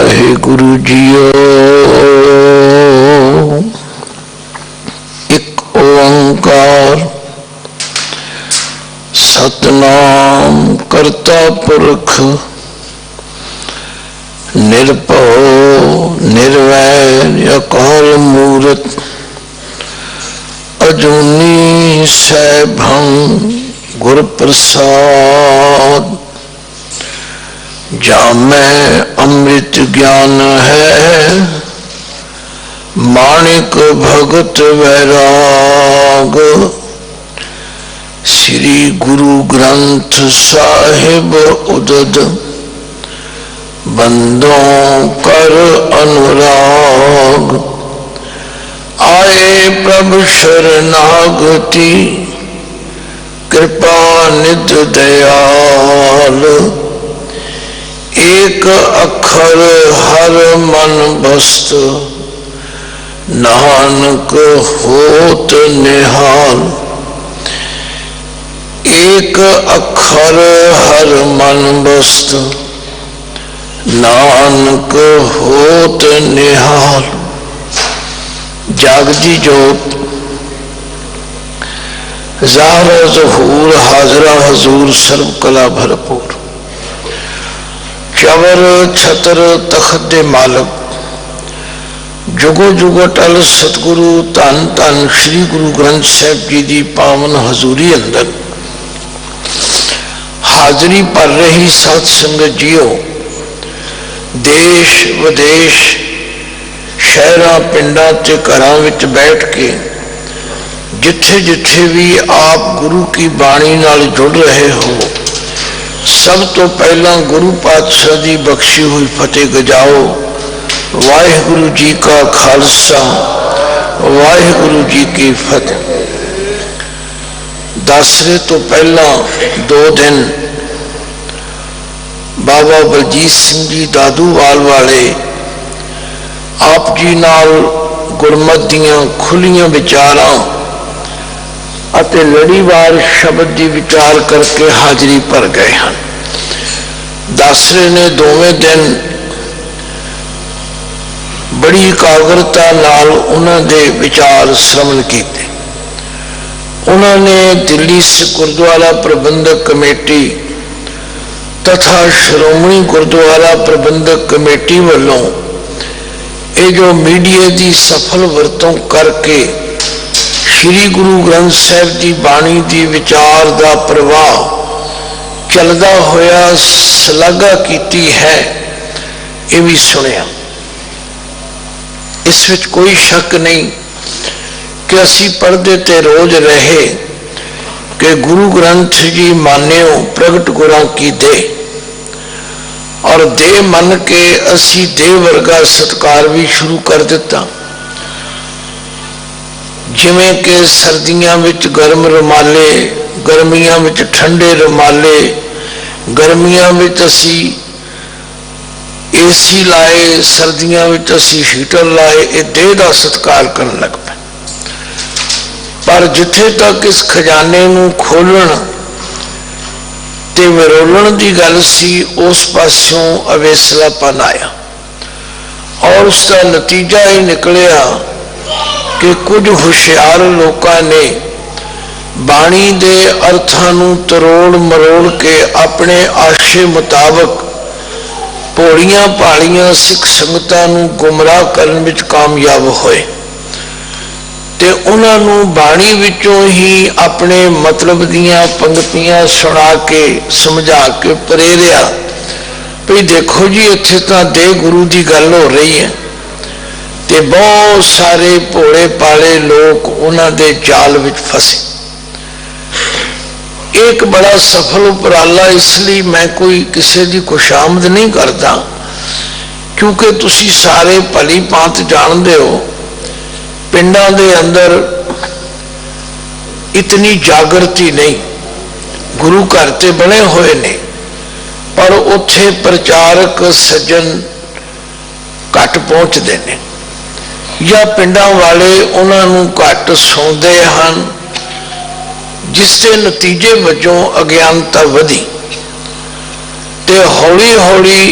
वाहिगुरु जीओ। एक ओंकार सतनाम करता पुरख निर्भव निर्वैर अकाल मूरत अजूनी सैभं गुर प्रसाद। जामै अमृत ज्ञान है माणिक भगत वैराग। श्री गुरु ग्रंथ साहिब उदद बंदों कर अनुराग। आए प्रभु शरणागति कृपा निध दयाल। एक अखर हर मन बस्त नानक होत निहाल। एक अखर हर मन बस्त नानक होत निहाल। जागती जोत ज़ाहरा ज़हूर हाजरा हजूर सर्व कला भरपूर। चवर छतर तख्त दे मालक जुगो जुगो टल सतगुरु धन धन श्री गुरु ग्रंथ साहिब जी की पावन हजूरी अंदर हाजरी भर रही सत संगत जीओ। देश विदेश शहरां पिंडां ते घरां विच बैठ के जिथे जिथे भी आप गुरु की बाणी नाल जुड़ रहे हो, सब तो पहला गुरु पातशाह की बख्शी हुई फतेह गजाओ। वाहिगुरु जी का खालसा वाहिगुरु जी की फतेह। दसरे तो पहला 2 दिन बाबा बलजीत सिंह जी दादूवाल वाले आप जी नाल गुरमत दियां खुलियां विचारां अते लड़ीवार शब्द की विचार करके हाजरी भर गए हैं। दासरे ने दोवें दिन बड़ी एकाग्रता नाल उन्होंने विचार श्रवण किए। उन्होंने दिल्ली से गुरुद्वारा प्रबंधक कमेटी तथा श्रोमणी गुरुद्वारा प्रबंधक कमेटी वालों ये जो मीडिया की सफल वरतों करके श्री गुरु ग्रंथ साहिब की बाणी की विचार का प्रवाह चलता होया सलाघा की है, ये भी सुनिया। इस विच कोई शक नहीं कि असी पढ़ते ते रोज रहे कि गुरु ग्रंथ जी मान्यो प्रगट गुरां की दे, और दे मन के असी दे वर्गा सत्कार भी शुरू कर दिता। जिमें कि सर्दियां विच गर्म रुमाले, गर्मियां विच ठंडे रुमाले, गर्मियां विच असी एसी लाए, सर्दियां विच असी हीटर लाए। ये देह का सत्कार करन लग पे। पर जिथे तक इस खजाने नूं खोलण ते विरोलण की गल सी, उस पासों अवेसलापन आया और उसका नतीजा ही निकलिया कि कुछ होशियार लोगों ने बाणी दे अर्थां नूं तरोड़ मरोड़ के अपने आशे मुताबक भोलियां भालियां सिख संगतां नूं गुमराह करन विच कामयाब होए ते उन्हां नूं बाणी विचों ही अपने मतलब दीयां पंक्तियां सुना के समझा के प्रेरिया भी देखो जी इत्थे तां दे गुरु की गल हो रही है। ते बहुत सारे भोले पाले लोग उन्हां दे जाल विच फसे। एक बड़ा सफल उपराला, इसलिए मैं कोई किसी की खुशामद नहीं करता, क्योंकि तुसी सारे भली भांत जानते हो पिंडां दे अंदर इतनी जागृति नहीं। गुरु घर ते बने हुए ने पर उत्थे प्रचारक सज्जन घट पहुंचते हैं या पिंडां वाले उन्होंने घट सुनते हैं, जिसके नतीजे वजों अज्ञानता वधी ते हौली हौली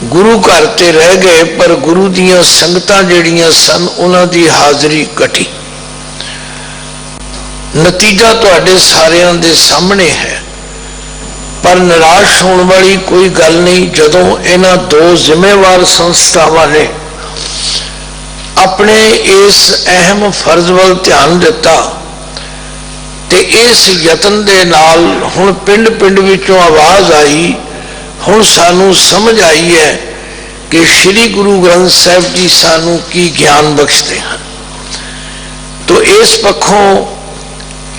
गुरु घर ते रह गए, पर गुरु दियां संगतां जिहड़ियां सन उन्हां दी हाज़री घटी। नतीजा तुहाडे सारियां दे सामने है। पर निराश होने वाली कोई गल नहीं। जदों इन्हां दो जिम्मेवार संस्थावां ने अपने इस अहम फर्ज वल ध्यान दिता ते इस यतन दे नाल हुण पिंड पिंड विचों आवाज़ आई, हुण सानू समझ आई है कि श्री गुरु ग्रंथ साहिब जी सानू की ज्ञान बख्शते हैं। तो इस पक्षों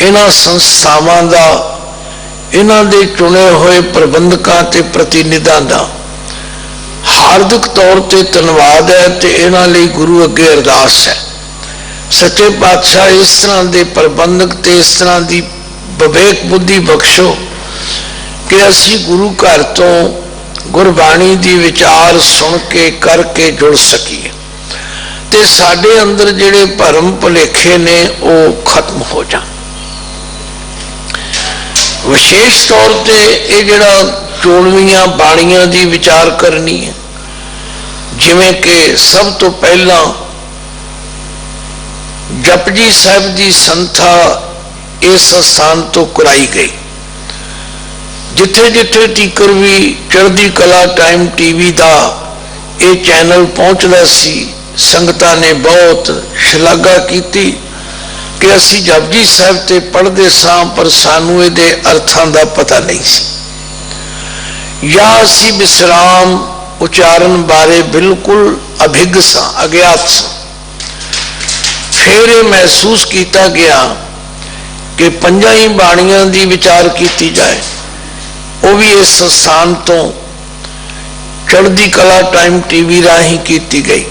इन्हां संस्थावां दा, इन्हां दे चुने हुए प्रबंधकां ते प्रतिनिधां दा हार्दिक तौर ते धन्नवाद है ते इन्हां लई गुरु अगे अरदास है। सच्चे पातशाह इस तरह के प्रबंधक ते इस तरह की विवेक बुद्धि बख्शो कि असी गुरु घर तो गुरबाणी दी विचार सुन के करके जुड़ सकीए ते साडे अंदर जिहड़े भरम भुलेखे ने वो खत्म हो जाण। विशेष तौर ते ये जिहड़ा 24 बाणियां दी विचार करनी है, जिवें कि सब तो पहला जपजी साहिब की संथा इस स्थान तो कराई गई। जिथे जिथे टीकर भी चढ़दी कला टाइम टीवी का ये चैनल पहुंचता सी, संगतां ने बहुत शलाघा की कि असी जपजी साहिब ते पढ़ते सां पर सानू इहदे अर्थां दा पता नहीं सी, या असी विश्राम उच्चारण बारे बिल्कुल अभिज्ञ सां, अज्ञात सां। फिर यह महसूस किया गया कि 5 ही बाणियां की विचार की जाए, वो भी इस स्थान तो चढ़दी कला टाइम टीवी राही की गई।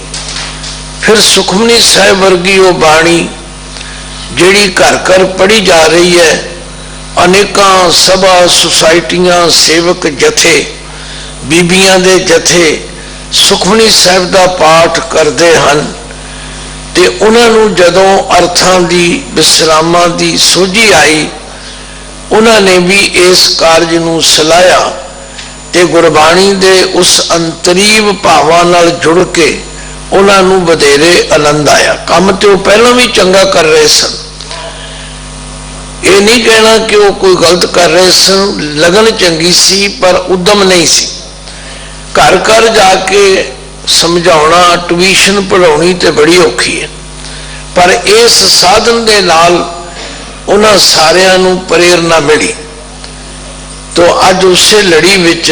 फिर सुखमनी साहिब वर्गी वो बाणी जिहड़ी घर घर पढ़ी जा रही है, अनेकां सभा सोसाइटियां सेवक जथे बीबियां दे जथे सुखमनी साहिब का पाठ करते हैं ते उन्होंने जदों अर्थां दी विश्रामां दी सोझी आई, उन्होंने भी इस कार्य नूं सलाया ते गुरबाणी दे उस अंतरीव भावां नाल जुड़ के उन्होंने वधेरे आनंद आया। काम तो वो पहला भी चंगा कर रहे सन, ये नहीं कहना कि वो कोई गलत कर रहे सन, लगन चंगी सी पर उद्यम नहीं सी। घर घर जाके समझाउणा, ट्यूशन पढ़ाउणी ते बड़ी औखी है, पर इस साधन दे नाल उन्हां सारियां नूं प्रेरणा मिली। तो अज उसे लड़ी विच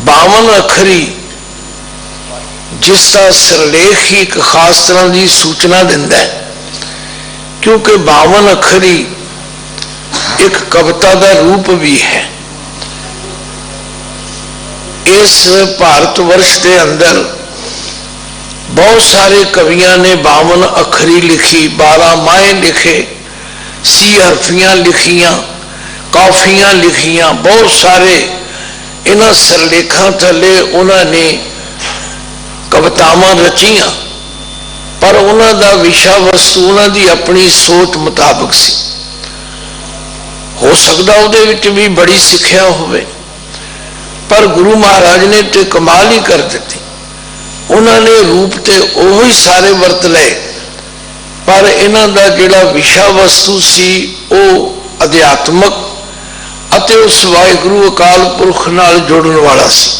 52 अखरी जिसका सिरलेख ही एक खास तरह की सूचना दिंदा है, क्योंकि 52 अखरी एक कविता का रूप भी है। इस भारत वर्ष के अंदर बहुत सारे कवियां ने 52 अखरी लिखी, 12 माए लिखे, सी हरफियां लिखियां, काफियां लिखियां, बहुत सारे इन्हां सिरलेखां थले उन्होंने कवितावां रचियां, पर उन्हां दा विषय वस्तु उन्हां दी अपनी सोच मुताबिक सी। हो सकता उहदे विच भी बड़ी सिक्ख्या होवे, पर गुरु महाराज ने तो कमाल ही कर दी। उन्होंने रूप तो वही सारे वरत ले, पर इन्हां दा जिहड़ा विषय वस्तु सी वो अध्यात्मक अते उस वाहिगुरु अकाल पुरख नाल जोड़न वाला सी।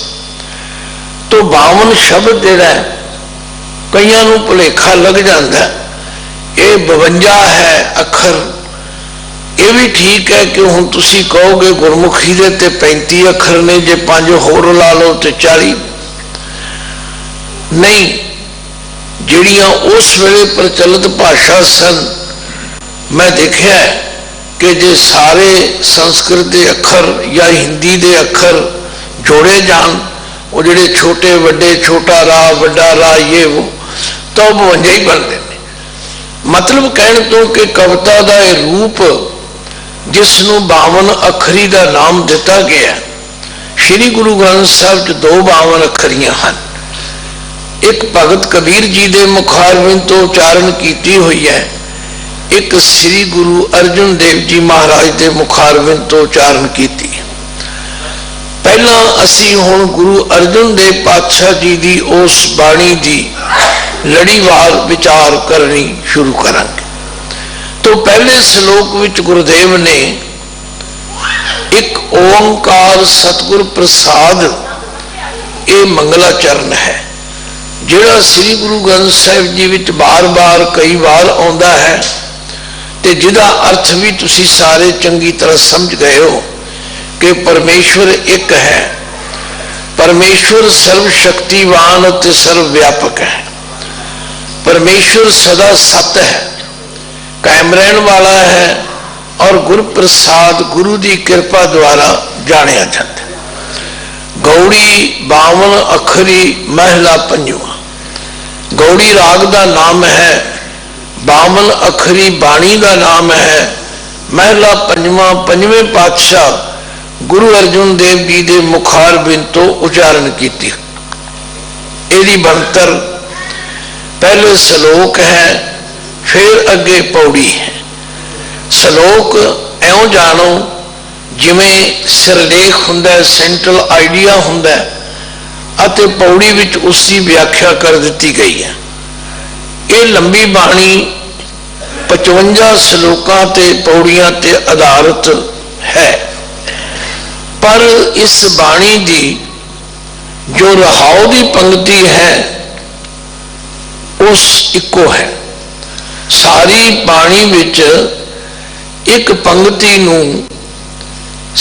तो 52 शब्द जिहड़ा कईयां नूं भुलेखा लग जाता है, ये 52 है अखर। ये भी ठीक है कि हुण तुसीं कहोगे गुरमुखी दे ते 35 अखर ने, जे 5 होर ला लो तो 40 नहीं। जिहड़ियां उस वेले प्रचलित भाषा सन, मैं देखा है कि जे सारे संस्कृत के अखर या हिंदी के अखर जोड़े जान, वो जिहड़े छोटे वड्डे, छोटा रा वड्डा रा, ये वो तो 52 ही बनते हैं। मतलब कहने तो कि कविता का यह रूप जिसनों 52 अखरी का नाम दिता गया, श्री गुरु ग्रंथ साहिब 2 52 अखरियां हैं। एक भगत कबीर जी के मुखारबिंद तो उच्चारण की हुई है, एक श्री गुरु अर्जुन देव जी महाराज के मुखारबिंद तो उच्चारण की। पहला असी हुण गुरु अर्जन देव पातशाह जी की उस बाणी की लड़ीवार विचार करनी शुरू करांगे। तो पहले श्लोक विच गुरुदेव ने एक ओंकार सतगुर प्रसाद ये मंगलाचरण है जिहड़ा श्री गुरु ग्रंथ साहिब जी विच बार बार कई बार आउंदा है ते जिहदा अर्थ भी तुसी सारे चंगी तरह समझ गए हो कि परमेश्वर एक है, परमेश्वर सर्व शक्तिवान ते सर्व व्यापक है, परमेश्वर सदा सत है, कायम रहने वाला है और गुरु प्रसाद गुरु की कृपा द्वारा जानिया जाता है। गौड़ी 52 अखरी महला पंजवा, गौड़ी राग का नाम है, 52 अखरी बाणी का नाम है, महला पंजवा पंजवें पातशाह गुरु अर्जुन देव जी के मुखार बिन तो उच्चारण की। यदि बनतर पहले श्लोक है, फिर अगे पौड़ी है। श्लोक एवं जानो जिमें सिरलेख हुंदा, सेंट्रल आइडिया हुंदा, अते पौड़ी विच उसकी व्याख्या कर दी गई है। ये लंबी बाणी 55 श्लोकां ते पौड़ियां ते आधारित है, पर इस बाणी की जो रहाव की पंक्ति है उस इको है। सारी बाणी विच एक पंक्ति नूं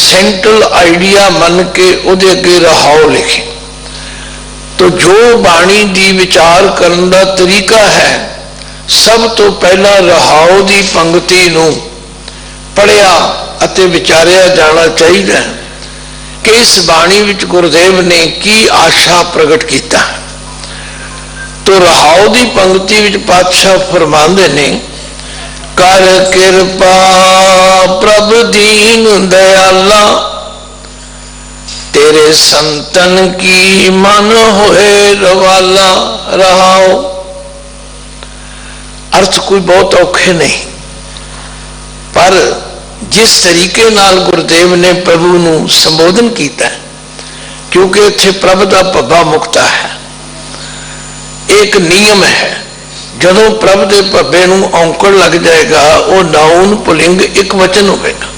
सेंट्रल आइडिया मन के उहदे अगे रहाव लिखे। तो जो बाणी की विचार करने का तरीका है, सब तो पहला रहाव की पंक्ति नूं पढ़िया अते विचारिया जाना चाहिए कि इस बाणी विच गुरुदेव ने की आशा प्रगट किया। तो रहाव की पंक्ति विच पातशाह फरमांदे ने, कर कृपा प्रभ दीन दयाला, तेरे संतन की मन होए रवाला। रहाओ अर्थ कोई बहुत औखे नहीं, पर जिस तरीके नाल गुरुदेव ने प्रभु नू संबोधन किया, क्योंकि इत्थे प्रभ दा भब्बा मुक्ता है, एक नियम है। जदों प्रभ दे भब्बे नू औंकड़ लग जाएगा वो नाउन पुलिंग एक वचन होगा।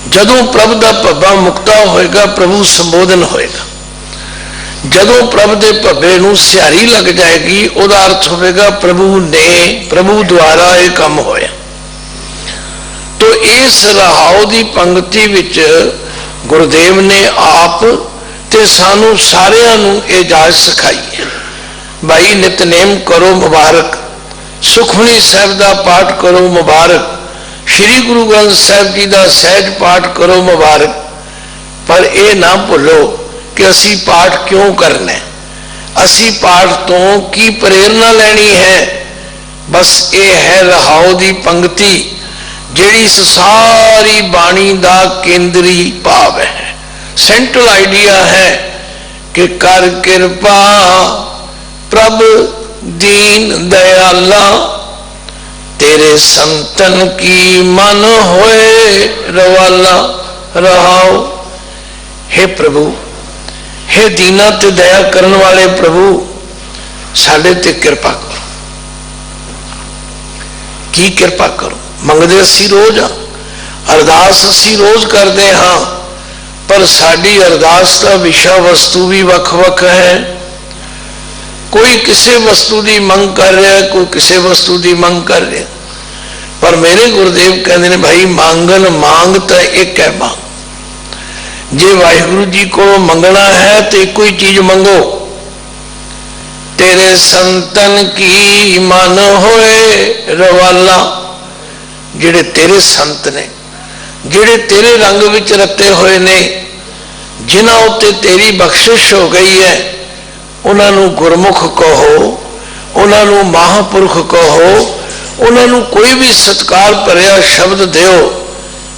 जदों प्रभ दा भब्बा मुक्ता होएगा प्रभु संबोधन होएगा। जदों प्रभ दे भब्बे नू सिहारी लग जाएगी उहदा अर्थ होगा प्रभु ने, प्रभु द्वारा ये काम होया। तो इस रहाव की पंक्ति विच गुरुदेव ने आप ते सानू सारियां नू ये जाच सिखाई है। भाई नितनेम करो मुबारक, सुखमनी साहिब का पाठ करो मुबारक, श्री गुरु ग्रंथ साहिब जी का सहज पाठ करो मुबारक। पर यह ना भूलो कि असी पाठ क्यों करना है, असी पाठ तो की प्रेरणा लेनी है। बस ये है रहाव की पंक्ति जिहड़ी इस सारी बाणी का केंद्री भाव है, सेंट्रल आइडिया है कि कर कृपा प्रभ दीन दयाला, तेरे संतन की मन होए रवाला। रहाओ हे प्रभु, हे दीना ते दया करने वाले प्रभु, साडे ते कृपा करो। की कृपा करो मंगदे असी रोज हाँ, अरदास असी रोज करते हाँ, पर साडी अरदास का विषय वस्तु भी वख-वख है। कोई किसी वस्तु की मंग कर रहा है, कोई किसी वस्तु की मंग कर रहा है। पर मेरे गुरुदेव कहते हैं भाई मांगन मांग तो एक है मांग। जे वाहिगुरु जी को मंगना है तो एक ही चीज मंगो, तेरे संतन की मन होए रवाला। जिहड़े तेरे संत ने, जिहड़े तेरे रंग विच रते हुए ने, जिन्हां उत्ते तेरी बख्शिश हो गई है, उन्होंने गुरमुख कहो, उन्होंने महापुरख कहो, उन्होंने कोई भी सत्कार भरिया शब्द दिओ।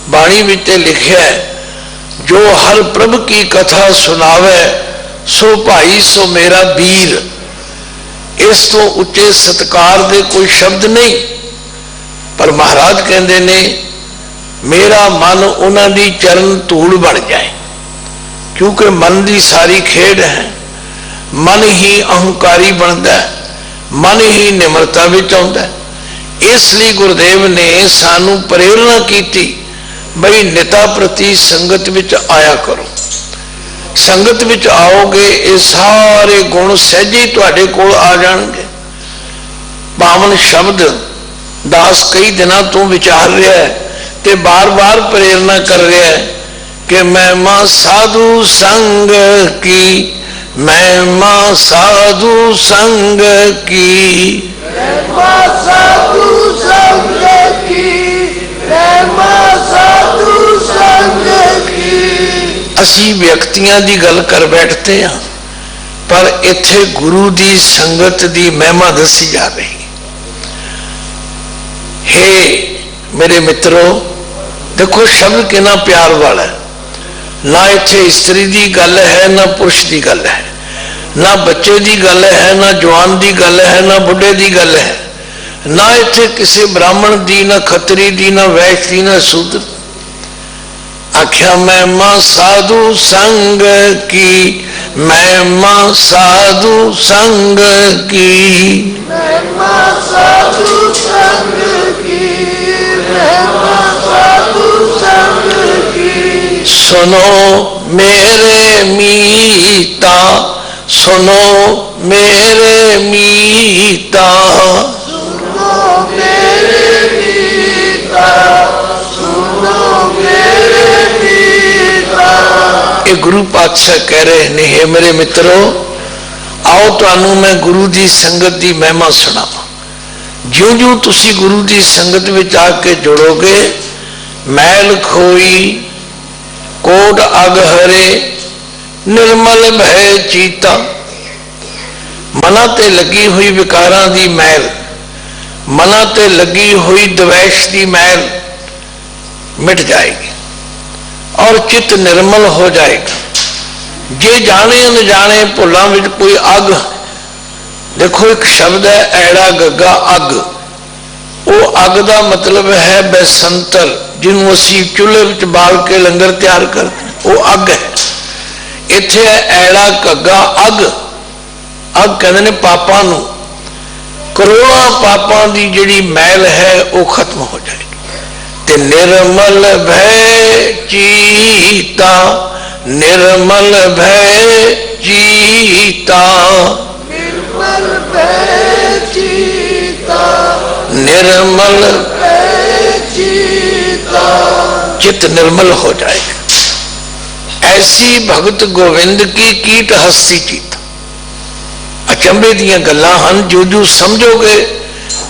बाणी विच लिखिया है, जो हर प्रभ की कथा सुनावे सो भाई सो मेरा वीर। इस तो उच्चे सत्कार दे कोई शब्द नहीं। पर महाराज कहते ने मेरा मन उन्हों की चरण धूड़ बन जाए, क्योंकि मन की सारी खेड है, मन ही अहंकारी बनता है, मन ही निमरता विच आउंदा है। इसलिए गुरुदेव ने सानू प्रेरणा की बई निता प्रति संगत विच आया करो। संगत विच आओगे ये सारे गुण सहजे तुहाडे कोल आ जाणगे। पावन शब्द दास कई दिनों तो विचार रहा है ते बार बार प्रेरणा कर रहा है कि महिमा साधु संग की, महिमा साधु संग की, महिमा साधु संग की, महिमा साधु संग की। असी व्यक्तियों की गल कर बैठते हैं, पर इत्थे गुरु की संगत की महिमा दसी जा रही। हे मेरे मित्रों, देखो शब्द कितना प्यार वाला है। ना इत्थे स्त्री की गल है, ना पुरुष की गल है, ना बच्चे की गल है, ना जवान की गल है, ना बुढ़े की गल है, ना इत्थे किसी ब्राह्मण की, ना खतरी की, ना वैश्य की, ना शूद्र। आख्या महिमा साधु संग की, महिमा साधु संग की, महिमा साधु संग की, महिमा साधु संग की। सुनो मेरे मीता, सुनो मेरे मीता, सुनो मेरे मीता, सुनो मेरे मीता। ये गुरु पातशाह कह रहे हैं, हे मेरे मित्रों, आओ तुहानू मैं गुरु की संगत की महिमा सुनावा। ज्यों ज्यों तुसी गुरु की संगत में आके जुड़ोगे, मैल खोई कोट अग हरे, निर्मल भय चीता। मना ते लगी हुई विकारां दी मैल, मना ते लगी हुई द्वेष की मैल मिट जाएगी और चित्त निर्मल हो जाएगा। जे जाने अनजाने भुलों में कोई अग, देखो एक शब्द है ऐड़ा गग्गा अग, वो अग का मतलब है बेसंतर, जिन्होंने असी चूल्हे में बाल के लंगर तैयार करते, वो अग है। इत्थे ऐड़ा गग्गा अग, अग कहते ने पापां नूं, करोड़ों पापां की जिहड़ी मैल है वो खत्म हो जाएगी। ते निर्मल भय चीता, निर्मल भय चीता, निर्मल भय चीता, निर्मल भय चीता। चित्त निर्मल हो जाएगा। ऐसी भगत गोविंद की कीट हस्ती चीत। अचंभे दियां गल्लां हन, जो जो समझोगे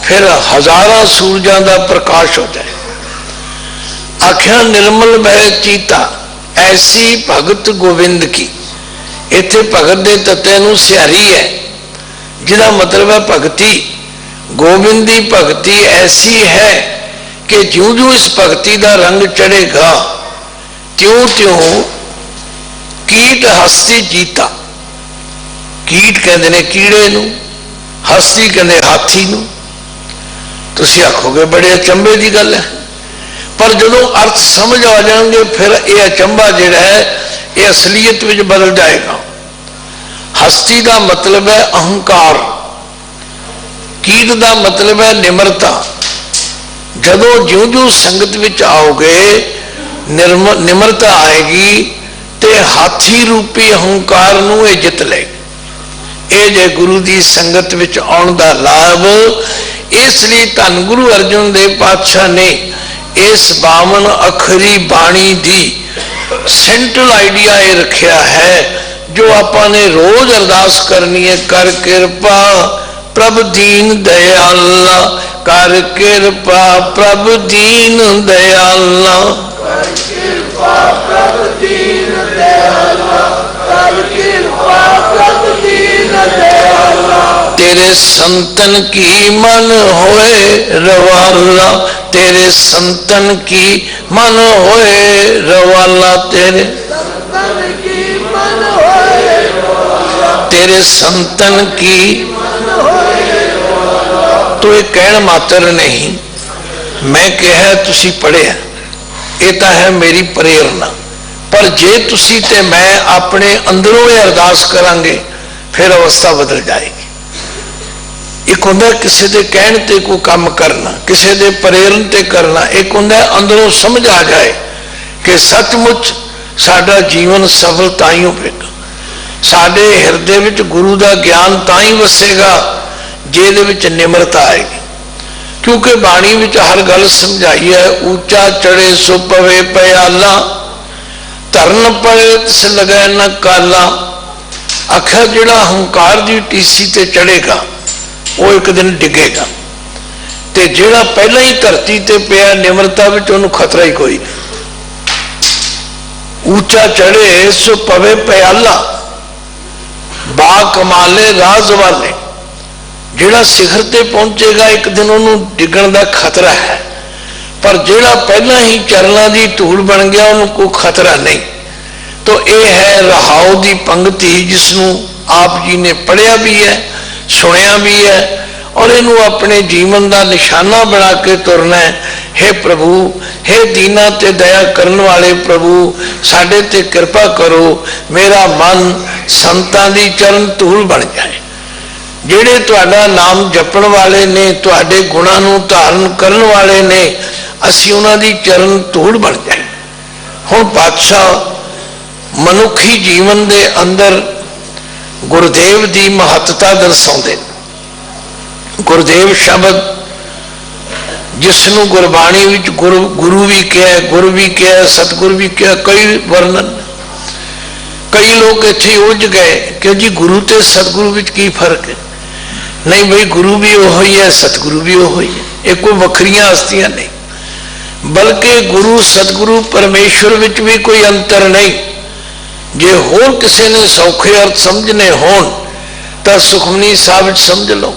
फिर हजारां सूरजां दा प्रकाश हो जाए। आख्या निर्मल भय चीता, ऐसी भगत गोविंद की। इत्थे भगत दे तत्ते नूं सिहारी है, जिहदा मतलब है भगती। गोविंद की भगती ऐसी है कि ज्यों ज्यों इस भगती का रंग चढ़ेगा, त्यों त्यों कीट हस्ती जीता। कीट कहते ने कीड़े नूं, हस्ती कहते हाथी नूं। तुसीं आखोगे बड़े अचंभे की गल है, पर जदों अर्थ समझ आ जाएंगे फिर यह अचंभा जिहड़ा है यह असलीयत में बदल जाएगा। हस्ती का मतलब है अहंकार, कीट का मतलब है निमरता। जदों ज्यों ज्यों संगत विच आओगे, निमरता आएगी ते हाथी रूपी अहंकार नूं ये जित लेगी। ये जे गुरु की संगत विच आउण दा लाभ। इसलिए धन गुरु अर्जन देव पातशाह ने इस 52 अखरी बाणी दी सेंट्रल आइडिया ये रखा है, जो आपने रोज अरदास करनी है। कर कृपा प्रभ दीन दयाला, कर कृपा प्रभ दीन दयाला, कर कृपा प्रभ दीन दयाला, कर कृपा प्रभ दीन दयाला। तेरे संतन की मन होए रवाला, तेरे संतन की मन होए रवाला, तेरे संतन की मन होए रवाला, तेरे संतन की। मन होए रवाला। तो ये कहण मात्र नहीं, मैं कहा तुसी पढ़िया, ये तो है मेरी प्रेरणा। पर जे तुसी ते मैं अपने अंदरों ये अरदास करांगे फिर अवस्था बदल जाएगी। एक होंदा किसी के कहने ते कोई काम करना, किसी के प्रेरण ते करना, एक होंदा अंदरों समझ आ जाए कि सचमुच साडा जीवन सफल ताई होगा, साडे हिरदे विच गुरु का ज्ञान ताई वसेगा जिहदे विच निमरता आएगी। क्योंकि बाणी विच हर गल समझाई है, ऊंचा चढ़े सो पवे पयाला, धरन पड़े तिस लगे न काला। आखिया जिहड़ा हंकार की टीसी ते चढ़ेगा वो एक दिन डिगेगा, ते जिहड़ा पहला ही धरती ते पिया निमरता विच उहनूं खतरा ही कोई नहीं। ऊंचा चढ़े सो पवे पयाला, बा कमाले राज वाले। जिहड़ा शिखर ते पहुंचेगा एक दिन उहनूं डिगण दा खतरा है, पर जिहड़ा पहला ही चरणां दी धूड़ बन गया उहनूं कोई खतरा नहीं। तो यह है रहाओ दी पंक्ति जिसनूं आप जी ने पढ़िया भी है, सुनिया भी है, और इनू अपने जीवन का निशाना बना के तुरना है। हे प्रभु, हे दीना ते दया करने वाले प्रभु, साडे ते कृपा करो, मेरा मन संतां दी चरण धूल बन जाए। जिहड़े तुहाडा नाम जपण वाले ने, तुहाडे गुणां नूं धारण करन वाले ने, असीं उन्हां दी चरण धूल बन जाए। हुण पातशाह मनुखी जीवन दे अंदर गुरुदेव की महत्ता दर्शाते। गुरुदेव शब्द जिसनों गुरबाणी विच गुरु भी कहा, गुरु भी कहा, सतगुरु भी कहा, कई वर्णन। कई लोग इत्थे उलझ गए कि जी गुरु ते सतगुरु विच की फर्क है। नहीं भाई, गुरु भी वही है, सतगुरु भी वही है, एक कोई वखरियां हस्तियां नहीं, बल्कि गुरु सतगुरु परमेश्वर विच भी कोई अंतर नहीं। जे होर किसी ने सौखे अर्थ समझने होन तो सुखमनी साहब समझ लो,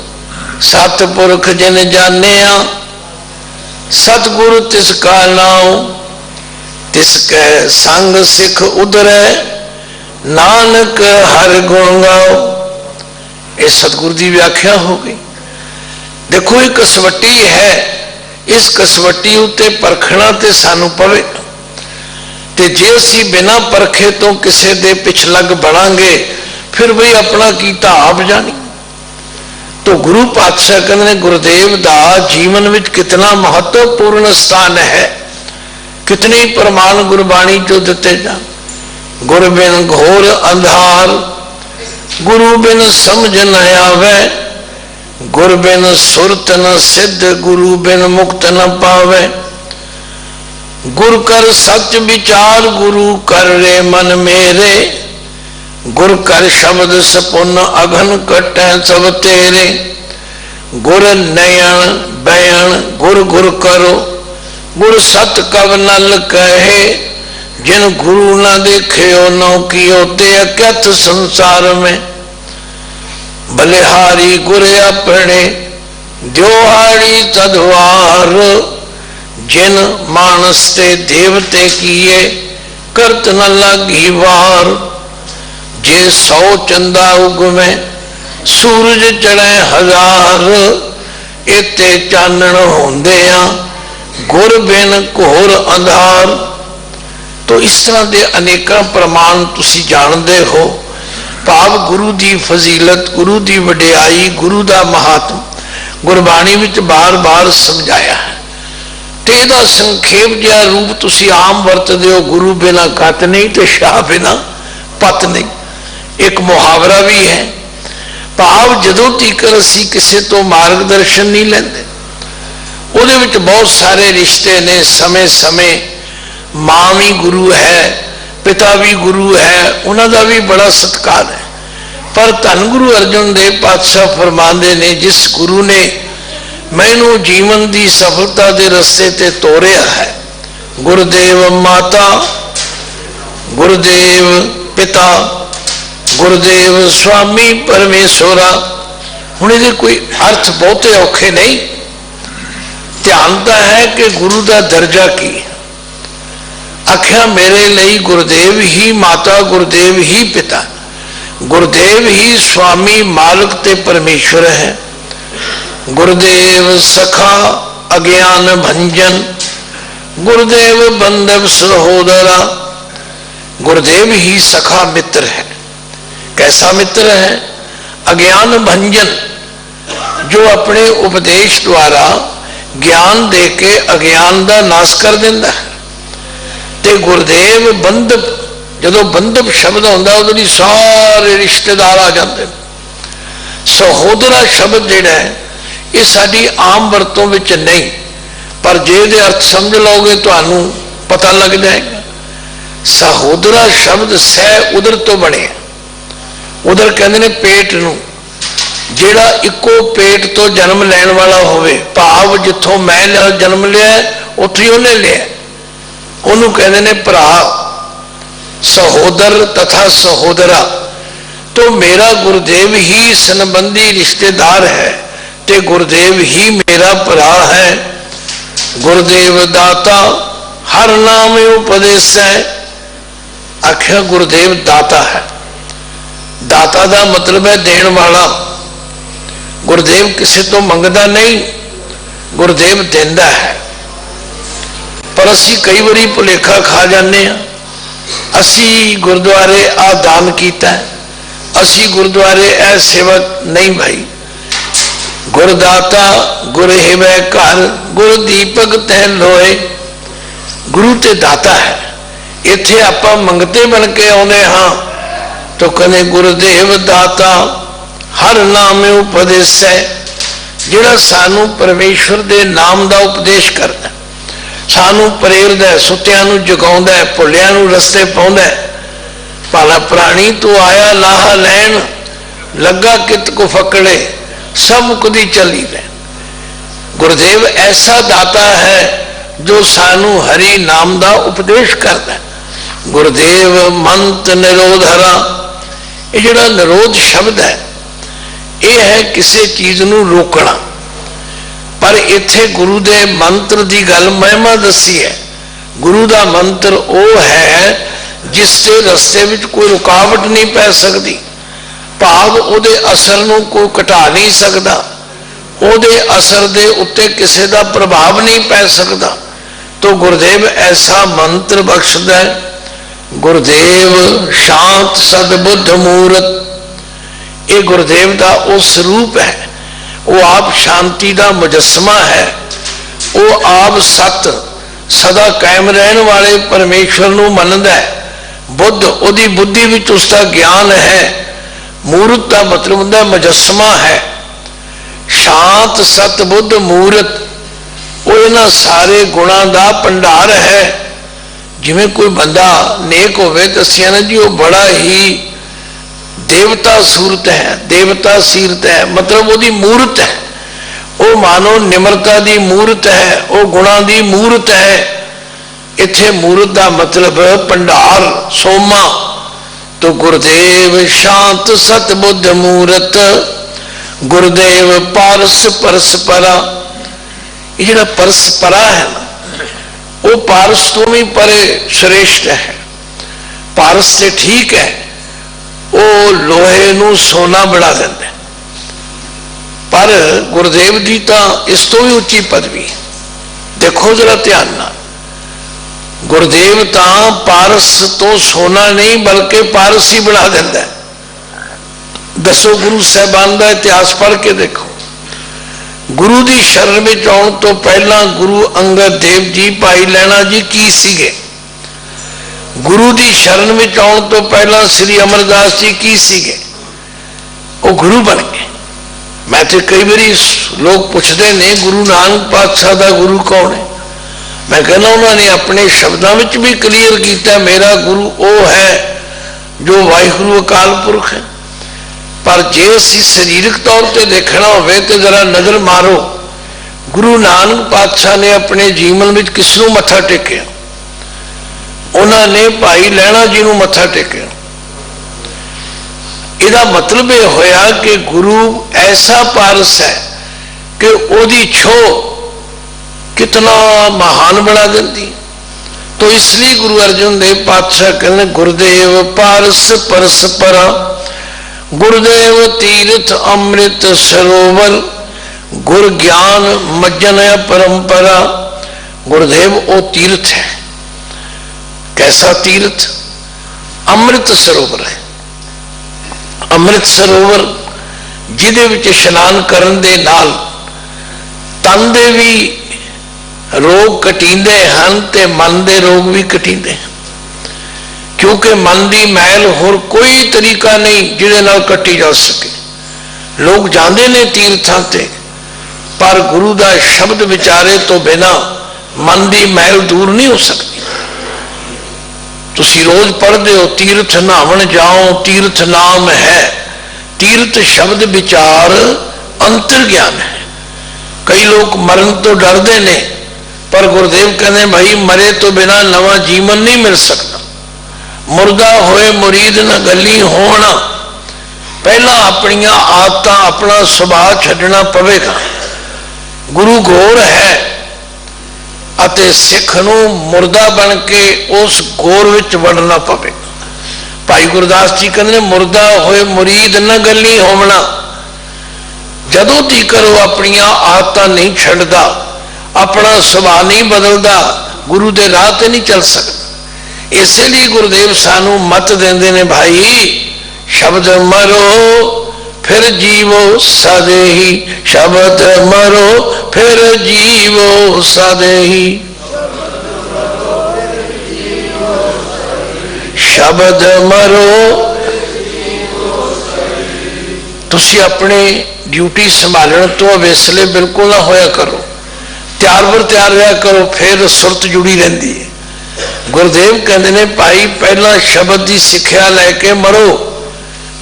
सतपुरख जिन जानिया सतगुरु तिसका नाम, तिसकै संग सिख उधरै नानक हर गुण गाओ। ये सतगुरु की व्याख्या हो गई। देखो एक कसवटी है, इस कसवटी उत्ते परखना ते सानू पवेगा, ते जे असी बिना परखे तो किसी दे पिछलग बनांगे फिर भी अपना कीता आप जानी। तो गुरु पातशाह कहते गुरुदेव दा जीवन विच कितना महत्वपूर्ण स्थान है, कितनी प्रमाण गुरबाणी चो दिते जा। गुरु बिन घोर अंधार, गुरु बिन समझ न आवे, गुरु बिन सुरत न सिद्ध, गुरु बिन मुक्त न पावे। गुर कर सच विचार, गुरु कर रे मन मेरे, गुर कर शब्द सपुन अघन कटै सब तेरे। गुर नयन बयन गुर गुर करो, गुर सत कव नल कहे, जिन गुरु न देखियो नौ कियो ते अकथ संसार में। बलिहारी गुर अपने द्योहारी तदवार, जिन मानस ते देवते किए करत न लागी वार। जे 100 चंदा उगवे सूरज चढ़े हजार, इते चानण होंदिया गुर बिन घोर अंधार। तो इस तरह के अनेक प्रमाण तुसी जानते हो। भाव गुरु की फजीलत, गुरु की वडियाई, गुरु का महात्म गुरबाणी विच बार बार समझाया है। तो यदा संखेप जिहा रूप तुसी आम वरतदे हो, गुरु बिना कत नहीं तो शाह बिना पत नहीं। एक मुहावरा भी है। भाव जदों तीकर असी किसी तो मार्गदर्शन नहीं लेंदे, उहदे विच बहुत सारे रिश्ते ने। समय समय माँ भी गुरु है, पिता भी गुरु है, उन्होंने भी बड़ा सत्कार है। पर धन गुरु अर्जुन देव पातशाह फरमाते ने, जिस गुरु ने मैनू जीवन की सफलता के रस्ते ते तोरिया है, गुरुदेव माता, गुरुदेव पिता, गुरुदेव स्वामी परमेश्वरा। हुण इहदे कोई अर्थ बहुते औखे नहीं। ध्यान तो है कि गुरु का दर्जा की। आख्या मेरे लिए गुरुदेव ही माता, गुरुदेव ही पिता, गुरुदेव ही स्वामी मालिक ते परमेश्वर है। गुरुदेव सखा अज्ञान भंजन, गुरुदेव बंधव सहोदरा। गुरुदेव ही सखा मित्र है। कैसा मित्र है? अज्ञान भंजन, जो अपने उपदेश द्वारा ज्ञान दे के अज्ञान का नाश कर देंदा है। ते गुरुदेव बंधप, जो बंधप शब्द होंदा उहदे सारे रिश्तेदार आ जाते हैं। सहोदरा शब्द जिहड़ा है ये साडी आम वरतों विच नहीं, पर जे इहदे अर्थ समझ लोगे तो पता लग जाएगा। सहोदरा शब्द सह उदर तो बने। उदर कहते हैं पेट नूं, जिहड़ा इको पेट तो जन्म लैण वाला होवे, भाव जिथों मैं जन्म लिया उत्थों ही उन्हें लिया, उन्होंने कहते हैं भरा। सहोदर तथा सहोदरा, तो मेरा गुरुदेव ही संबंधी रिश्तेदार है, ते गुरुदेव ही मेरा भरा है। गुरुदेव दाता हर नाम उपदेश है। आख्या गुरुदेव दाता है। दाता का मतलब है देण वाला। गुरुदेव किसी तो मंगदा नहीं, गुरुदेव देंदा है। पर असी कई बारी भुलेखा खा जाने, असी गुरुद्वारे आ दान किया, असी गुरुद्वारे ए सेवा नहीं भाई। गुरदाता गुर हिवै घर, गुरु दीपक तह लोए। गुरु ते दाता है। इत्थे आपां मंगते बन के आउंदे हां, तो कहने गुरुदेव दाता हर नाम उपदेश है, जिहड़ा सानू परमेश्वर दे नाम का उपदेश करता, सानू प्रेरदा, सुत्तियां नू जगाउंदा, भुलियां नू रस्ते पाउंदा। भाला प्राणी तू आया लाहा लैन, लगा कित को फकड़े, सब कुदी चली रहे। गुरुदेव ऐसा दाता है जो सानू हरि नाम का उपदेश करता है। गुरुदेव मंत निरोधरा, ये जिहड़ा निरोध शब्द है यह है किसी चीज नू रोकना। पर इत्थे गुरु दे मंत्र की गल महिमा दसी है। गुरु का मंत्र वो है जिसके रस्ते विच कोई रुकावट नहीं पै सकती, भाव उहदे असर नू कोई घटा नहीं सकता, उहदे असर दे उत्ते किसी का प्रभाव नहीं पै सकता। तो गुरुदेव ऐसा मंत्र बख्शदा है। गुरुदेव शांत सदबुद्ध मूरत, ये गुरुदेव का वो स्वरूप है। वो आप शांति का मुजस्मा है। वो आप सत सदा कायम रहने वाले परमेश्वर नू मनदा है। बुद्ध उहदी बुद्धि विच उसका ज्ञान है। मूरत का मतलब होंदा मुजस्मा है। शांत सत बुद्ध मूरत, वो इन्हां सारे गुणां का भंडार है। जिवें कोई बंदा नेक होवे दसिया ना जी, वो बड़ा ही देवता सूरत है, देवता सीरत है, मतलब वो मूरत है। वो मानो निम्रता की मूरत है, वो गुणा की मूरत है। इत्थे मूरत का मतलब भंडार, सोमा। तो गुरुदेव शांत सतबुद्ध मूरत, गुरुदेव पारस परस्परा। ये जो परस्परा है ना, वो पारस तो भी परे श्रेष्ठ है। पारस से ठीक है, वो लोहे नू सोना बना देंगे। पर गुरुदेव जी तो इस तो भी उच्ची पदवी है। देखो जरा ध्यान ना, गुरुदेव तो पारस तो सोना नहीं बल्कि पारस ही बना देता है। दसो गुरु साहबान का इतिहास पढ़ के देखो। गुरु की शरण में आने तो पहला गुरु अंगद देव जी, भाई लैणा जी की सीगे। गुरु की शरण में आने तो पहला श्री अमरदास जी की सीगे, वो गुरु बन गए। मैं तो कई बारी लोग पूछते ने गुरु नानक पातशाह का गुरु कौन है। मैं कहना उन्होंने अपने शब्दों में भी क्लीयर किया, मेरा गुरु वो है जो वाहिगुरु अकाल पुरख है। पर जे असी शरीरक तौर पर देखना हो तो जरा नजर मारो, गुरु नानक पातशाह ने अपने जीवन में किसनों मत्था टेकिया? उन्होंने भाई लैणा जी को मत्था टेकिया। इसका मतलब यह होया कि गुरु ऐसा पारस है कि ओदी छो कितना महान बना देती। तो इसलिए गुरु अर्जुन देव पातशाह कहने गुरुदेव पारस परस्परा, गुरुदेव तीर्थ अमृत सरोवर, गुरु ज्ञान मज्जन परंपरा। गुरुदेव वो तीर्थ है। कैसा तीर्थ? अमृत सरोवर है। अमृत सरोवर जिहदे विच इशनान करन दे नाल तन दे भी रोग घटींदे हन ते मन दे रोग भी घटींदे हैं, क्योंकि मन की मैल होर कोई तरीका नहीं जिहदे नाल कटी जा सके। लोग जाते ने तीर्थां ते, पर गुरु का शब्द विचारे तो बिना मन की मैल दूर नहीं हो सकती। तुसी रोज पढ़ते हो तीर्थ नहावन जाओ तीर्थ नाम है, तीर्थ शब्द विचार अंतर ज्ञान है। कई लोग मरण तो डरते ने, पर गुरुदेव कहते भाई मरे तो बिना नवा जीवन नहीं मिल सकता। मुर्दा होए मुरीद न गली होना, पहला अपनिया आदत अपना सुभाव छड्डना पवेगा। गुरु गोर है अते सिख नूं मुर्दा बन के उस गोर विच वड़ना पवेगा। भाई गुरदास जी कहते मुर्दा होए मुरीद न गली होना, जदों तीकर वो अपनिया आदत नहीं छड्डदा, अपना सुभाव नहीं बदलता, गुरु दे राह ते नहीं चल सकता। इसलिए गुरुदेव सानू मत देंदे ने भाई शब्द मरो फिर जीवो सदेही, शब्द मरो फिर जीवो सदेही। शब्द मरो तुसी अपने ड्यूटी संभालने तो अवेसले बिल्कुल ना होया करो, तैयार बर तैयार रहा करो, फिर सुरत जुड़ी रहती है। गुरुदेव कहते ने भाई पहला शब्द की सिक्ख्या लैके मरो,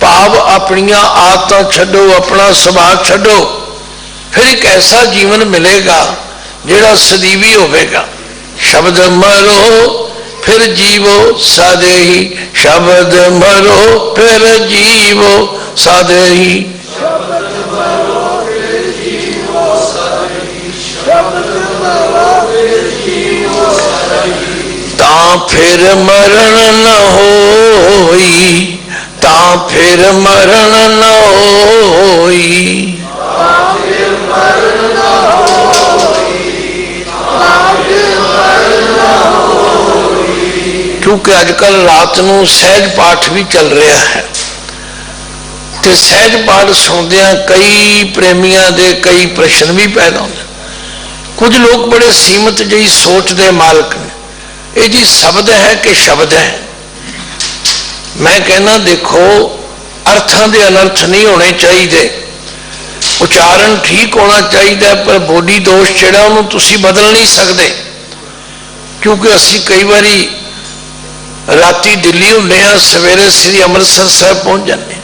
भाव अपनिया आदत छड्डो, अपना सुभाव छड्डो, फिर एक ऐसा जीवन मिलेगा जिहड़ा सदीवी होवेगा। शब्द मरो फिर जीवो सादेही, शब्द मरो फिर जीवो सादेही। ता फिर मरण न होई, ता फिर मरण न होई। क्योंकि अजकल रात को सहज पाठ भी चल रहा है, तो सहज पाठ सुनदियां कई प्रेमियों के कई प्रश्न भी पैदा होते। कुछ लोग बड़े सीमित जी सोच के मालक ने, ये जी शब्द है कि शब्द है। मैं कहना देखो अर्थां दे अनर्थ नहीं होने चाहिए, उच्चारण ठीक होना चाहिए, पर बोली दोष जिहड़ा उहनूं तुसीं बदल नहीं सकते। क्योंकि असीं कई बारी राती दिल्ली हुंदे हां, सवेरे श्री अमृतसर साहब पहुंच जाते,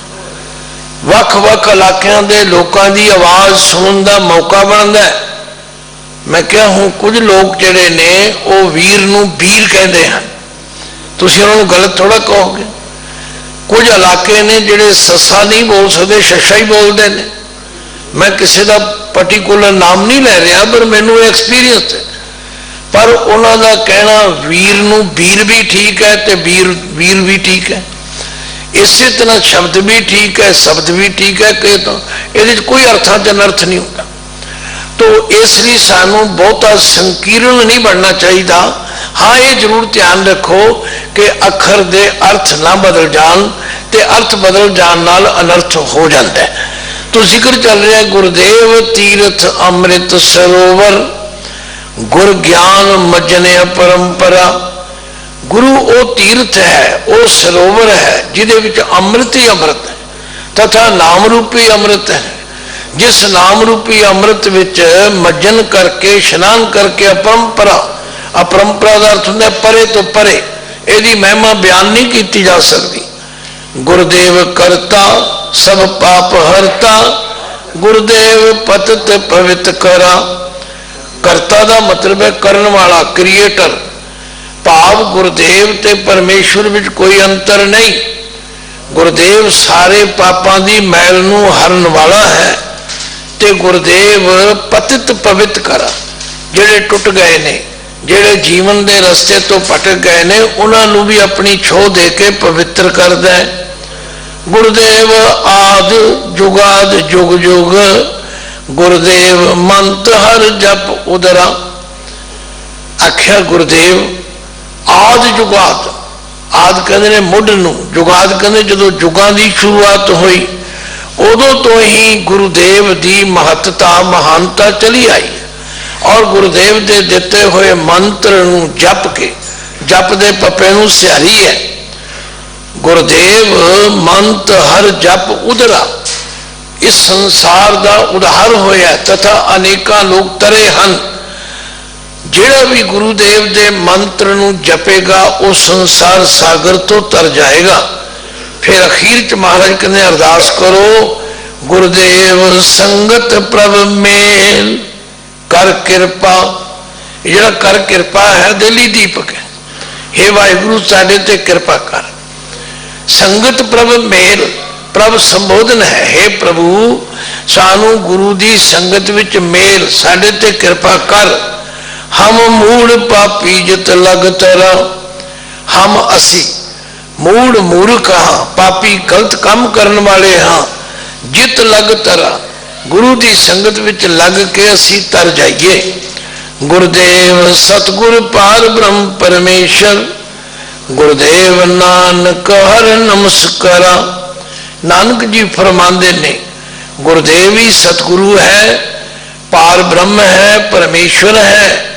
वख-वख इलाकों के लोगों की आवाज़ सुनने का मौका बनता है। मैं क्या हूँ कुछ लोग जिहड़े ने वो वीर नूं वीर कहते हैं, तुसीं उन्हां नूं गलत थोड़ा कहोगे। कुछ इलाके ने जिहड़े सस्सा नहीं बोल सकते, शशा ही बोलते हैं। मैं किसी का पर्टिकुलर नाम नहीं ले रहा, पर मैनू एक्सपीरियंस है। पर उन्होंने कहना वीर नूं वीर भी ठीक है तो वीर वीर भी ठीक है, इसी तरह शब्द भी ठीक है, शब्द भी ठीक है, कि तो ये कोई अर्थां च अनर्थ नहीं होता। तो इसलिए सानू बहुता संकीर्ण नहीं बनना चाहिए। हाँ ये जरूर ध्यान रखो कि अखर दे अर्थ ना बदल जान, ते अर्थ बदल जान नाल अनर्थ हो जाता है। तो जिक्र चल रहा है गुरुदेव तीर्थ अमृत सरोवर, गुर ज्ञान मजने परंपरा। गुरु वो तीर्थ है, वो सरोवर है जिहदे विच अमृत ही अमृत है, तथा नाम रूपी अमृत है। जिस नाम रूपी अमृत विच मज्जन करके स्नान करके अपरंपरा, अपरंपरा का अर्थ होंदा परे तो परे, यदि महिमा बयान नहीं की जा सकती। गुरुदेव करता सब पाप हरता, गुरुदेव पतित पवित्र करा। करता का मतलब है करने वाला, क्रिएटर। भाव गुरुदेव ते परमेश्वर विच कोई अंतर नहीं। गुरुदेव सारे पापां दी मैल नूं हरन वाला है, ते गुरुदेव पतित पवित्र करा। जिहड़े टुट गए ने, जिहड़े जीवन के रस्ते तो भटक गए ने, उन्होंने भी अपनी छोह दे के पवित्र करदा है। गुरुदेव आद जुगाद जुग जुग, गुरुदेव मंत हर जप उदरा। आख्या गुरुदेव आद जुगाद, आदि कहते ने मुढ़ नूं, जुगाद कहते जो जुगां की शुरुआत हुई उदों तो ही गुरुदेव की महत्ता महानता चली आई और गुरुदेव के दिते हुए मंत्र नूं जप के, जप दे पप्पे नूं सिहारी है। गुरुदेव मंत हर जप उदरा, इस संसार का उधार होया तथा अनेका लोग तरे हन। जिहड़ा भी गुरुदेव के मंत्र नूं जपेगा वो संसार सागर तो तर जाएगा। फिर अखीर च महाराज कहते अरदास करो, गुरुदेव संगत प्रभ मेल कर कृपा। जिहड़ा कर कृपा है दिली दीपक है। हे वाहिगुरु साडे ते कृपा कर। संगत प्रभ मेल, प्रभ संबोधन है, हे प्रभु सानू गुरु की संगत विच मेल, साडे ते कृपा कर। हम मूढ़ पापी जित लग तरा, हम असी मूढ़ मूर्ख हाँ, पापी गलत काम करने वाले हाँ। जित लग तरा, गुरु की संगत विच लग के असी तर जाइए। गुरुदेव सतगुरु पार ब्रह्म परमेश्वर, गुरुदेव नानक हर नमस्कारा। नानक जी फरमाते ने गुरुदेव ही सतगुरु है, पार ब्रह्म है, परमेश्वर है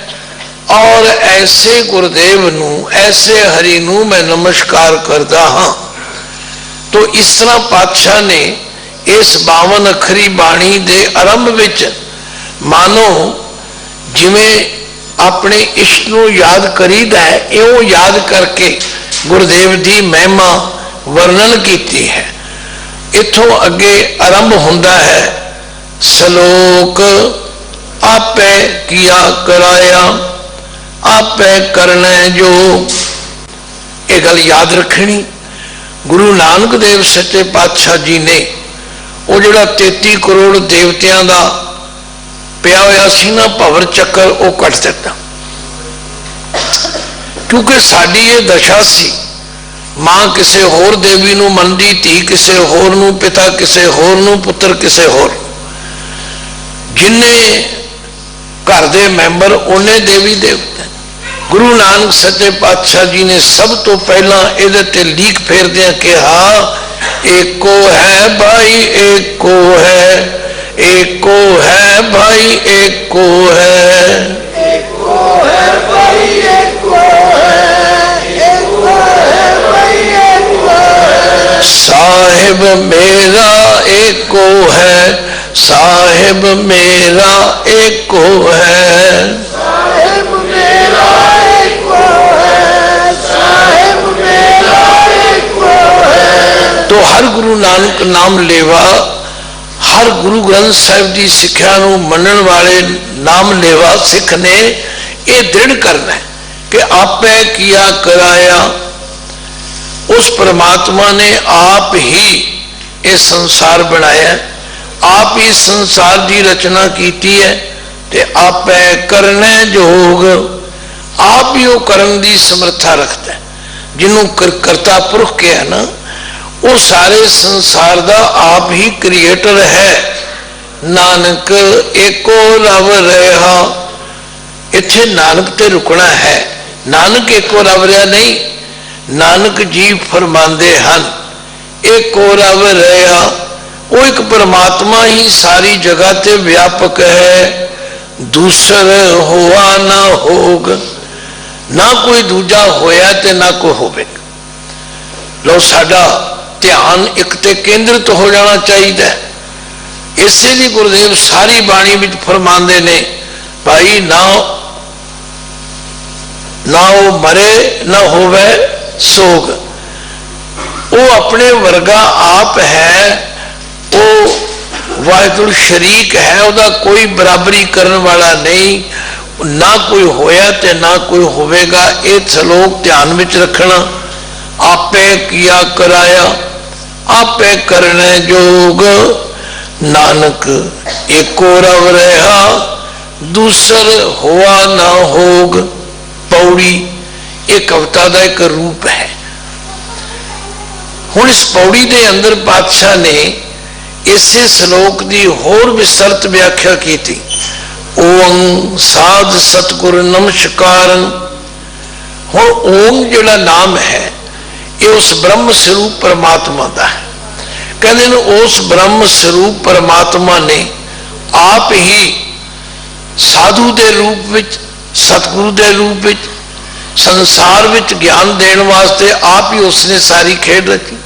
और ऐसे गुरुदेव नू, ऐसे हरि नू मैं नमस्कार करता हाँ। तो इस तरह पातशाह ने इस 52 अखरी बाणी दे आरंभ विच मानो जिवें अपने इष्ट नू याद करीदा है, इउं याद करके गुरुदेव की महिमा वर्णन की है। इथों अगे आरंभ हुंदा है सलोक आपे किया कराया, आपे करना जो। ये गल याद रखनी, गुरु नानक देव सच्चे पातशाह जी ने वो जिहड़ा 33 करोड़ देवतियां दा पिया होया सी ना भवर चक्कर वो कट दिता। क्योंकि साडी ये दशा सी, मां किसी होर देवी नूं मनदी, धी किसी होर नूं, पिता किसी होर नूं, पुत्र किसी होर। जिन्ने घर दे मैंबर उन्ने देवी देवता। गुरु नानक सच्चे पातशाह जी ने सब तो पहला इहदे ते लीक फेरदियां कहा, एको है भाई एको है, एको है भाई एको है, एको है भाई एको है, एको है भाई एको है। साहिब मेरा एको है, साहिब मेरा एको है, साहिब मेरा एको है, साहिब मेरा एको है। तो हर गुरु नानक नाम लेवा, हर गुरु ग्रंथ साहिब की सिक्ख्या नूं मनण वाले नाम लेवा सिख ने यह दृढ़ करना है कि आपे किया कराया। उस परमात्मा ने आप ही ये संसार बनाया, आप ही संसार की रचना की है, ते आपे करने जोग, आप ही वो करन की समर्था रखता है। जिन्हों करता पुरख के है ना, वो सारे संसार का आप ही क्रिएटर है। नानक एको रब रहा, इत्थे नानक ते रुकना है। नानक एको रब रहा नहीं, नानक जी फरमांदे हन एको रब रहा। वो एक परमात्मा ही सारी जगह ते व्यापक है, दूसर होआ ना होग, ना कोई दूजा होया ते ना कोई होवेगा। लो साडा ध्यान एक ते केंद्रित हो जाना चाहिए। इसे लिए गुरुदेव सारी बाणी में फरमाते ने भाई ना वो मरे ना होवे सोग। वो अपने वर्गा आप है, वो वाहिगुरु शरीक है, उसका कोई बराबरी करने वाला नहीं, ना कोई होया ते ना कोई होवेगा। ये सलोक ध्यान में रखना। आपे किया कराया, आपे करने जोग, नानक एको रब रहा, दूसर हुआ ना होग। पौड़ी एक कविता का एक रूप है। हुण इस पौड़ी के अंदर पातशाह ने इसे श्लोक की होर विस्तृत व्याख्या की थी। ओम साध सतगुर नमस्कारन। हुण ओम जिहड़ा नाम है ये उस ब्रह्म स्वरूप परमात्मा का है। कहते हैं उस ब्रह्म स्वरूप परमात्मा ने आप ही साधु के रूप में, सतगुरु के रूप में, संसार में ज्ञान देने वास्ते आप ही उसने सारी खेड रची।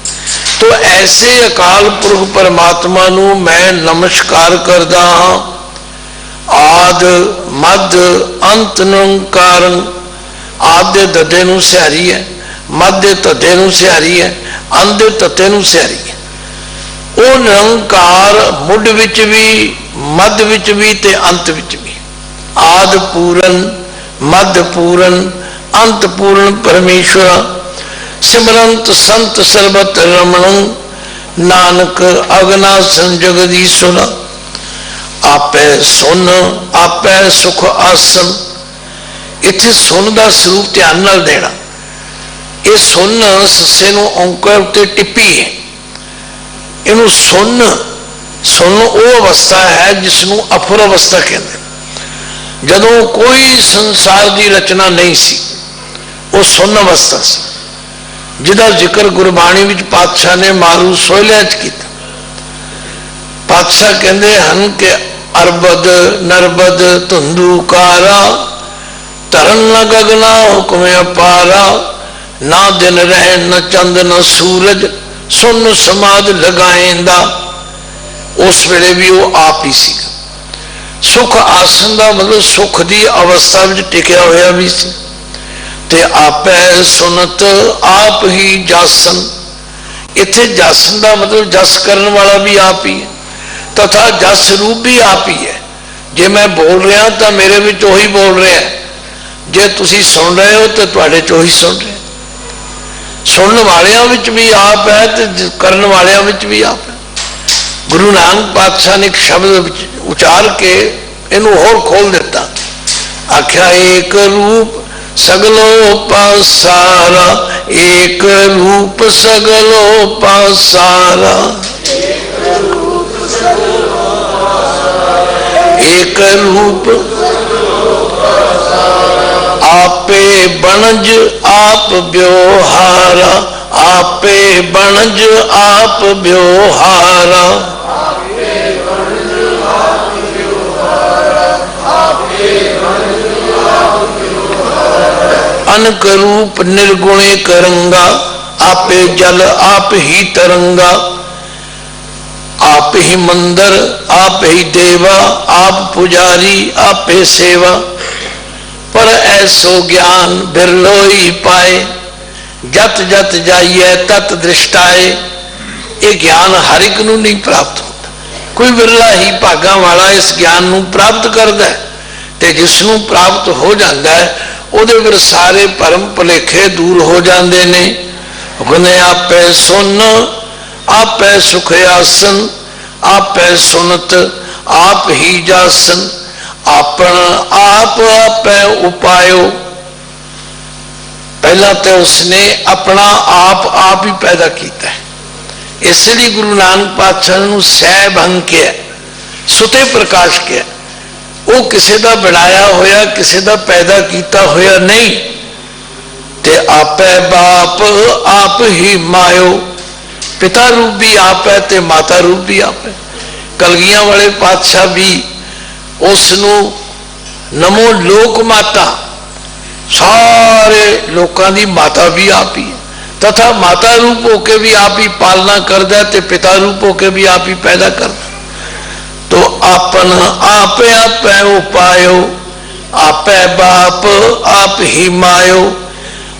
तो ऐसे अकाल पुरख परमात्मा नू मैं नमस्कार करदा हाँ। आद मद अंत निरंकार। आदे ददे नू सिहारी है, मध्य तते नू सिहारी है, अंत तते नू सिहारी है। वो निरंकार मुढ़ विच भी, मध विच भी ते अंत विच भी। आद पूरन, मध पूरन, अंत पूर्ण परमेश्वर। सिमरंत संत सर्बत रमण, नानक अगनासन जगदीश्वर। आपै सुन आपै सुख आसन। इत्थे सुन का स्वरूप ध्यान नाल देना। ये सुन सस्से नूं औंकर उत्ते टिप्पी है। इनू सुन, सुन वो अवस्था है जिसनों अफुर अवस्था कहते। जदों कोई संसार की रचना नहीं सी, वो सुन अवस्था सी, जिदा जिक्र गुरबाणी विच पातशाह ने मारू सोहलिया च कीता। पातशाह कहते हैं कि अरबद नरबद धुंधुकारा, तरन न गगना हुक्म अपारा। ना दिन रहे न चंद न सूरज, सुन समाध लगाएंदा। उस वेले भी वो आप ही सी। सुख आसन का मतलब सुख की अवस्था में टिकया होया भी सी। ते आपै सुनत आप ही जासन। इत्थे जासन का मतलब जस करने वाला भी आप ही है, तथा जस रूप भी आप ही है। जे मैं बोल रहा तो मेरे विच ओही बोल रहा है, जे तुसी सुन रहे हो तो तुहाडे च ओही सुन रहे। सुनने वालियां विच भी आप है तो करने वालियां विच भी आप है। गुरु नानक पातशाह ने एक शब्द उचार के इनू होर खोल दिता। आख्या एक रूप सगलो पासारा, एक रूप सगलो पासारा। एक रूप आपे बनज आप ब्योहारा, आपे बनज आप ब्योहारा। अनक रूप निर्गुणे करंगा, आपे जल आप ही तरंगा। आप ही मंदिर आप ही देवा, आप पुजारी आप ही सेवा। पर ऐसो ज्ञान बिरलो ही पाए, जत जत जाइए तत दृष्टाए। ये ज्ञान हर एक नूं नहीं प्राप्त होता, कोई बिरला ही भागा वाला इस ज्ञान नूं प्राप्त करता है। ते जिसनों प्राप्त हो जाता है उहदे फिर सारे भरम भुलेखे दूर हो जाते ने। कहने आपै सुन आपै सुख आसन, आपै सुनत आप ही जासन। आपन आप आपै उपायो। पहला तो उसने अपना आप ही पैदा किया है। इसलिए गुरु नानक पातशाह ने सहभंग किया, सुते प्रकाश किया। वो किसी का बनाया होया, किसी का पैदा किया होया नहीं। ते आपै बाप आप ही मायो। पिता रूप भी आप है ते माता रूप भी आप है। कलगियां वाले पातशाह भी उसनू नमो लोक माता, सारे लोगों की माता भी आप ही है, तथा माता रूप होके भी आप ही पालना करता है, पिता रूप होके भी आप ही पैदा करता। तो आपन आपे आपै उपायो, आपै बाप आप ही मायो।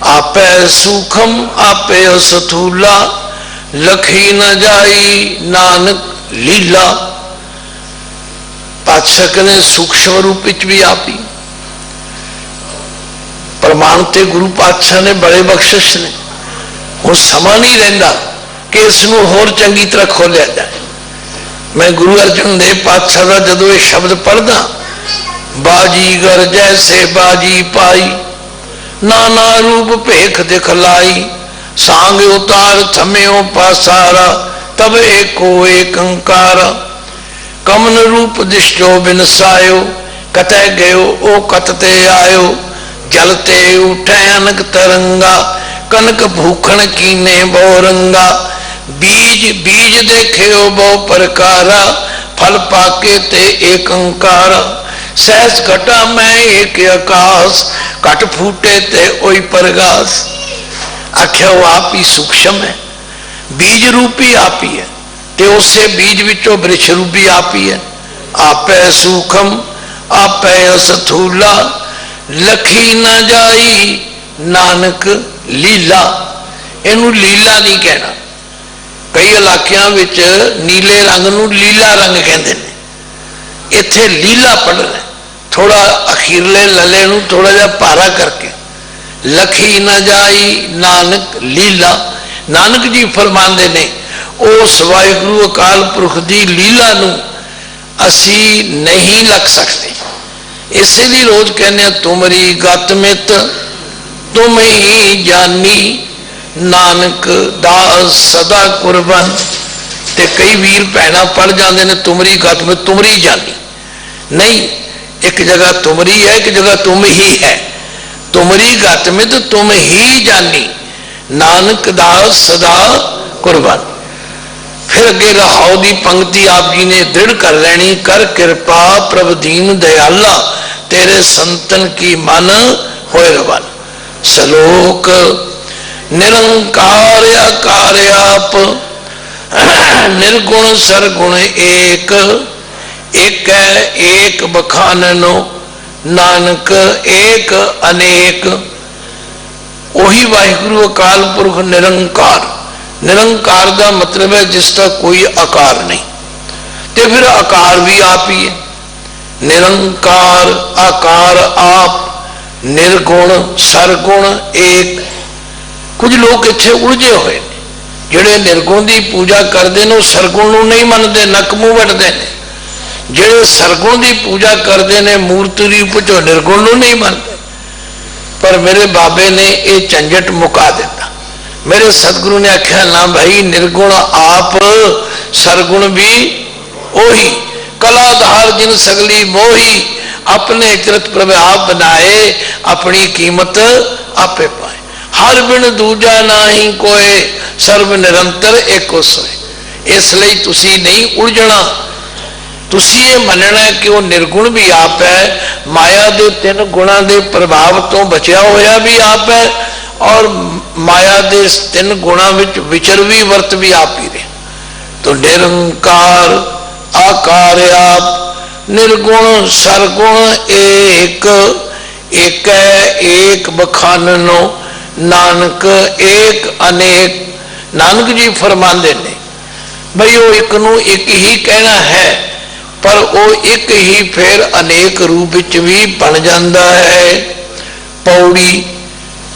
आपै सूखम आपे असथूला, लखी न जाई नानक लीला। पातशाह ने सूक्ष्म रूप भी आप ही प्रमाणते गुरु पातशाह ने बड़े बख्शिश ने। हूँ समा नहीं रहा कि इसनों होर चंगी तरह खोलिया जाए। मैं गुरु अर्जन देव पातशाह का जदों ये शब्द पढ़दा, बाजीगर जैसे बाजी पाई, नाना रूप भेख दिखलाई। सांग उतार थम्यो पासारा, तब एको एक अंकारा। कमन रूप दिशो बिनसायो, कतः गयो ओ कतते आयो। जलते उठे अनक तरंगा, कनक भूखण कीने बहु रंगा, बीज बीज देखे बहु प्रकारा, फल पाके ते एक अंकारा, सहस घटा मैं एक आकाश, घट फूटे ते ओई प्रगास। आख्या वो आप ही सूक्ष्म है, बीज रूपी आप ही है, ते उसे बीज विचों वृक्ष रूपी आप ही है। आपै सूखम आपै असथूला, लखी न जाई नानक लीला। इनू लीला नहीं कहना, कई इलाकों विच नीले रंग नू लीला रंग कहते हैं, इत्थे लीला पढ़ना, थोड़ा अखीरले लले नू थोड़ा जा भारा करके, लखी न जाई नानक लीला। नानक जी फरमाते ने उस वाहिगुरु अकाल पुरख की लीला नू असी नहीं लख सकते, इसलिए रोज कहने तुमरी गत मित तुम ही जानी, नानक दास सदा कुर्बन। ते कई वीर भैन पढ़ जाते हैं तुमरी गत मित तुमरी जानी, नहीं, एक जगह तुमरी है, एक जगह तुम ही है। तुमरी गत मित तुम ही जानी, नानक दास सदा कुर्बन। फिर अगे रहाओ की पंक्ति आप जी ने दृढ़ कर लेनी, कर कृपा प्रभ दीन दयाला, तेरे संतन की मन होए रवान। सलोक निरंकार कार्याप, निर्गुण सरगुण एक, एक एक बखाननो, नानक एक अनेक। वही वाहिगुरु अकाल पुरख निरंकार। निरंकार का मतलब है जिसका कोई आकार नहीं, तो फिर आकार भी आप ही है। निरंकार आकार आप, निर्गुण सरगुण एक। कुछ लोग इत्थे उलझे हुए ने, जिहड़े निर्गुण की पूजा करते हैं सरगुण नूं नहीं मनते, नक मूँह वटते हैं। जिहड़े सरगुण की पूजा करते हैं मूर्ति रूप चो निर्गुण नूं नहीं मनते। पर मेरे बाबे ने यह झंझट मुका दिता। मेरे सतगुरु ने आख्या ना भाई, निर्गुण आप, सरगुण भी ओही, कलाधार जिन सगली मोही, अपने चिरत प्रभ आप बनाए, अपनी कीमत आपे पाए। हर बिन दूजा ना ही कोय, सर्व निरंतर एको सोए। इसलिए तुसी नहीं उलझना, तुसी ये मनना है कि वो निर्गुण भी आप है, माया के तीन गुणों के प्रभाव तो बचा होया भी आप है, और माया के तीन गुणों में विचर भी वर्त भी आप ही रहे। तो निरंकार आकार आप, निर्गुण सरगुण एक, एक एक बखाननो, नानक एक अनेक। नानक जी फरमाते ने भाई वो एक नू एक ही कहना है, पर वो एक ही फिर अनेक रूप भी बन जाता है। पौड़ी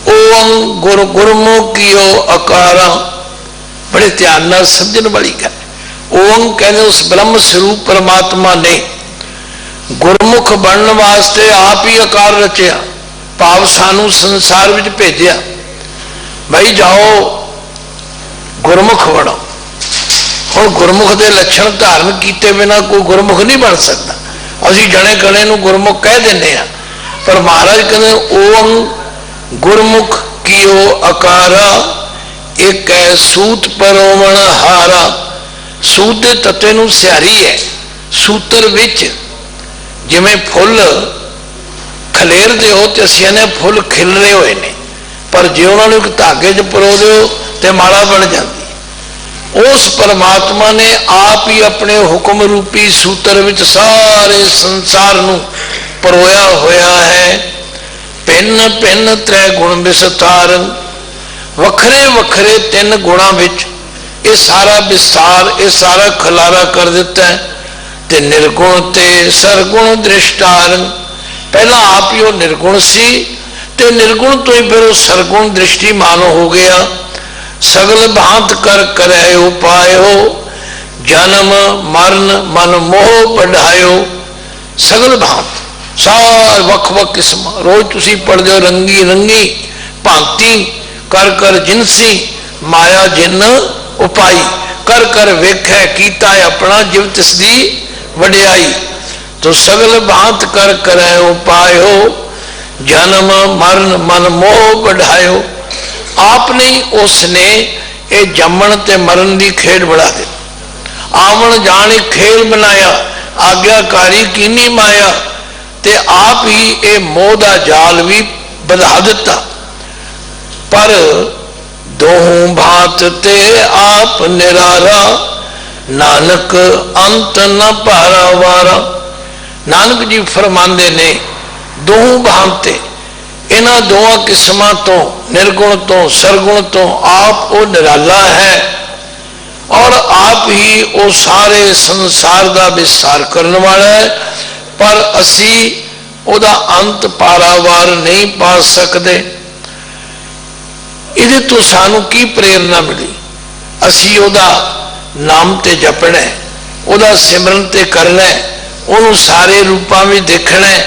ओम गुर गुरमुखियो अकारा, बड़े ध्यान न समझने वाली गल। ओम कहने उस ब्रह्म स्वरूप परमात्मा ने गुरमुख बनने वास्ते आप ही आकार रचिया, भाव सानू संसार में भेजा भाई जाओ गुरमुख बनो। और गुरमुख के लक्षण धारण किए बिना कोई गुरमुख नहीं बन सकता। असी जने गणे नू गुरमुख कह देने, पर महाराज कहते ओम गुरमुख कियो अकारा, एक है सूत परोमण हारा। सूत के तत्वे नू सियारी है, सूत्र विच जिमें फुल खलेरते हो तो असी ने फुल खिल रहे हुए ने, पर जे उन्होंने एक धागे च परो दो तो माला बन जाती। उस परमात्मा ने आप ही अपने हुक्म रूपी सूत्र विच सारे संसार नू परोया होया है। भिन्न भिन्न त्रै गुण विस्तार, वखरे वखरे तीन गुणों विच ये सारा विस्तार, ये सारा खलारा कर दिता है। ते निर्गुण ते सरगुण दृष्टार, पहला आप ही वो निर्गुण सी, ते निर्गुण तो ही फिर सरगुण दृष्टिमान हो गया। सगल भांत कर करे उपायो, जन्म मरण मन मोह बढ़ायो। सगल भांत सार वख वख किस्म, रोज तुसी पढ़ते हो रंगी रंगी भांति कर कर जिनसी, माया जिन उपाई। कर कर वेखै कीता अपना जिव तिसदी वड्याई। तो सगल भांत कर करे उपायो, जन्म मरण मन मोह बढ़ायो। आप नहीं उसने ये जम्मण ते मरण की खेड बढ़ा दी। आवन जान खेल बनाया, आग्याकारी कीनी माया, ते आप ही ये मोह का जाल भी बधा दिता। पर दोहूं भांत ते आप निरारा, नानक अंत न पारा वारा। नानक जी फरमांदे ने दोहूं भांते, इन्हां दोवां किस्मां तो, निर्गुण तो सरगुण तो आप वो निराला है और आप ही वो सारे संसार का विस्तार करने वाला है। पर असी ओदा अंत पारावार नहीं पा सकते। इहदे तो सानू की प्रेरणा मिली? असी ओदा नाम ते जपना है, ओदा सिमरन ते करना है, उन्होंने सारे रूपों में देखना है,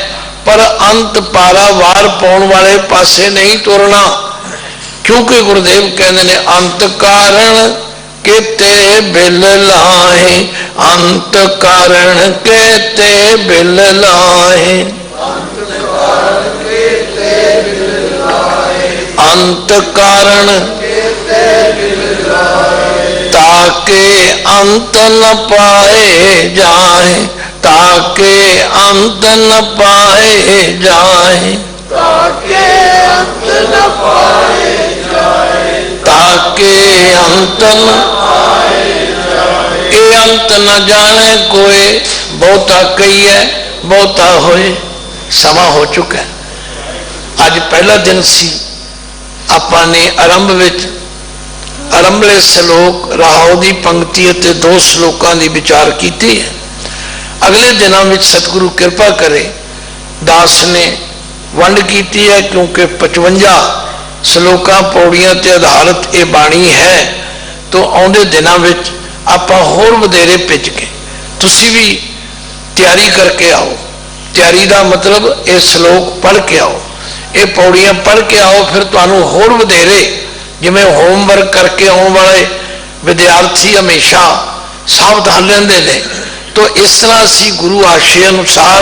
पर अंत पारावार पाने वाले पासे नहीं तुरना। क्योंकि गुरुदेव कहते ने अंत कारण केते बिल लाहे, अंत कारण केते बिल लाहे, अंत कारण ताके अंत न पाए जाए, ताके अंत न पाए जाए, ताके अंत न पाए जाए, ताके अंत न पाए जाए। ये अंत न जाने कोई, बहुता कही है बहुता होए। समा हो चुका है। अज पहला दिन सी, आपने आरंभ विच आरंभले श्लोक राहो की पंक्ति और 2 श्लोकों की विचार की है। अगले दिनों में सतगुरु कृपा करे, दास ने वंड की है, क्योंकि 55 श्लोकां पौड़ियां ते आधारित ये बाणी है। तो आउंदे दिनों में आपां होर वधेरे भिज के, तुसी भी तैयारी करके आओ। तैयारी का मतलब ये श्लोक पढ़ के आओ, ये पौड़ियां पढ़ के आओ, फिर तुहानू होर वधेरे, जिवें होमवर्क करके आने वाले विद्यार्थी हमेशा सावधान रहते हैं, तो इस तरह असी गुरु आशय अनुसार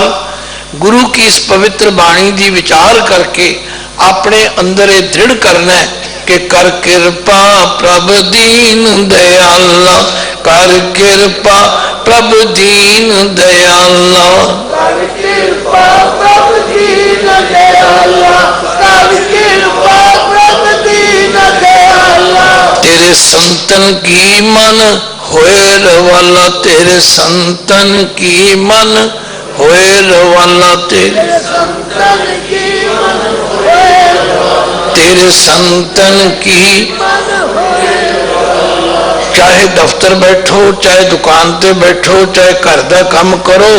गुरु की इस पवित्र बाणी की विचार करके अपने अंदर ये दृढ़ करना है कि कर कृपा प्रभ दीन दयाला, कर कृपा प्रभ दीन दयाला, कर कृपा प्रभ दीन दयाला, कर कृपा प्रभ दीन दयाला। तेरे संतन की मन होए रवाला, तेरे संतन की मन होए रवाला, तेरे संतन की मन होए रवाला, तेरे संतन की। मन होए रवाला। चाहे दफ्तर बैठो, चाहे दुकान ते बैठो, चाहे घर का काम करो,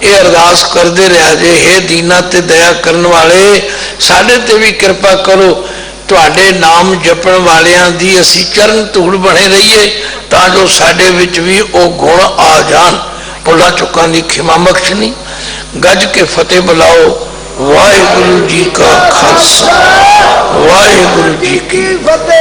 ये अरदास करते रहा जे, हे दीना ते दया करने वाले, साडे ते भी कृपा करो। तुहाडे नाम जपण वालियां दी असी चरण धूड़ बने रहिए, ताजो साडे विच भी वो गुण आ जान। भुला चुकां दी खिमा बख्शनी। गज के फतेह बुलाओ। वाहिगुरु जी का खालसा, वाहिगुरु जी की फतेह।